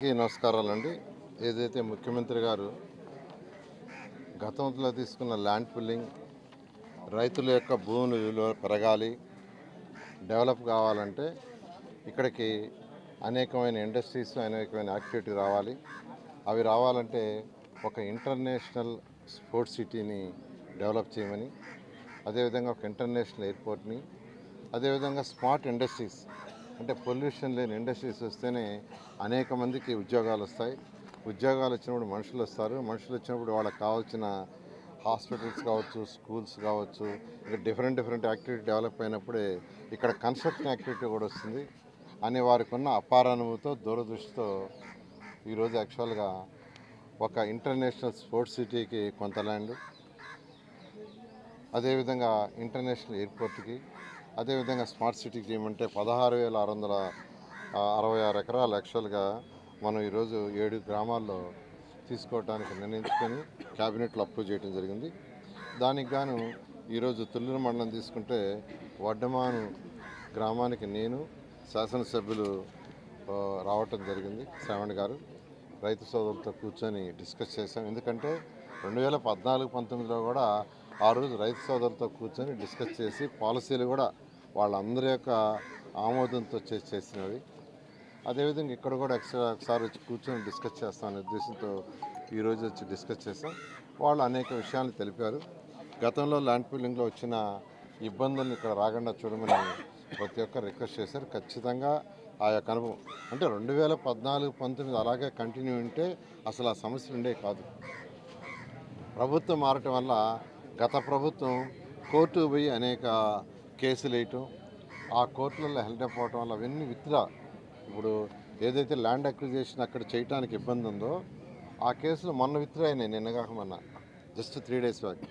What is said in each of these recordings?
నమస్కారాలండి. ఏదైతే ముఖ్యమంత్రి గారు గతంలో తీసుకున్న ల్యాండ్ పుల్లింగ్, రైతుల యొక్క భూముల విలువ పెరగాలి, డెవలప్ కావాలంటే ఇక్కడికి అనేకమైన ఇండస్ట్రీస్, అనేకమైన యాక్టివిటీ రావాలి. అవి రావాలంటే ఒక ఇంటర్నేషనల్ స్పోర్ట్స్ సిటీని డెవలప్ చేయమని, అదేవిధంగా ఒక ఇంటర్నేషనల్ ఎయిర్పోర్ట్ని, అదేవిధంగా స్మార్ట్ ఇండస్ట్రీస్ అంటే పొల్యూషన్ లేని ఇండస్ట్రీస్ వస్తేనే అనేక మందికి ఉద్యోగాలు వస్తాయి. ఉద్యోగాలు వచ్చినప్పుడు మనుషులు వస్తారు. మనుషులు వచ్చినప్పుడు వాళ్ళకి కావాల్సిన హాస్పిటల్స్ కావచ్చు, స్కూల్స్ కావచ్చు, ఇంకా డిఫరెంట్ యాక్టివిటీ డెవలప్ అయినప్పుడే ఇక్కడ కన్స్ట్రక్షన్ యాక్టివిటీ కూడా వస్తుంది అని వారికి ఉన్న అపార అనుభవంతో, దూరదృష్టితో ఈరోజు యాక్చువల్గా ఒక ఇంటర్నేషనల్ స్పోర్ట్స్ సిటీకి కొంత ల్యాండ్, అదేవిధంగా ఇంటర్నేషనల్ ఎయిర్పోర్ట్కి, అదేవిధంగా స్మార్ట్ సిటీకి చేయమంటే 16,666 ఎకరాలు యాక్చువల్గా మనం ఈరోజు 7 గ్రామాల్లో తీసుకోవడానికి నిర్ణయించుకొని క్యాబినెట్లో అప్రూవ్ చేయడం జరిగింది. దానికి గాను ఈరోజు తుళ్ళూరు మండలం తీసుకుంటే వడ్డమాను గ్రామానికి నేను శాసనసభ్యులు రావటం జరిగింది. శ్రావణ్ గారు రైతు సోదరులతో కూర్చొని డిస్కస్ చేశాం. ఎందుకంటే 2014-19లో కూడా ఆ రోజు రైతు సోదరులతో కూర్చొని డిస్కస్ చేసి పాలసీలు కూడా వాళ్ళందరి యొక్క ఆమోదంతో చేసినవి. అదేవిధంగా ఇక్కడ కూడా ఒకసారి వచ్చి కూర్చొని డిస్కస్ చేస్తామనే ఉద్దేశంతో ఈరోజు వచ్చి డిస్కస్ చేస్తాం. వాళ్ళు అనేక విషయాలు తెలిపారు. గతంలో ల్యాండ్ పూలింగ్లో వచ్చిన ఇబ్బందులను ఇక్కడ రాకుండా చూడమని ప్రతి ఒక్కరు రిక్వెస్ట్ చేశారు. ఖచ్చితంగా ఆ యొక్క అనుభవం అంటే 2014-19 అలాగే కంటిన్యూ ఉంటే అసలు ఆ సమస్యలు ఉండేవి కాదు. ప్రభుత్వం మారటం వల్ల గత ప్రభుత్వం కోర్టుకు పోయి అనేక కేసులు వేయటం, ఆ కోర్టులలో హెల్డప్ అవటం వల్ల అవన్నీ ఇప్పుడు ఏదైతే ల్యాండ్ అక్విజిషన్ అక్కడ చేయడానికి ఇబ్బంది ఉందో ఆ కేసులు మొన్న విత్డ్రా అయినాయి, నిన్నగాక మొన్న, జస్ట్ 3 days బ్యాక్.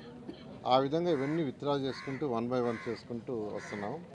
ఆ విధంగా ఇవన్నీ విత్డ్రా చేసుకుంటూ 1 by 1 చేసుకుంటూ వస్తున్నాం.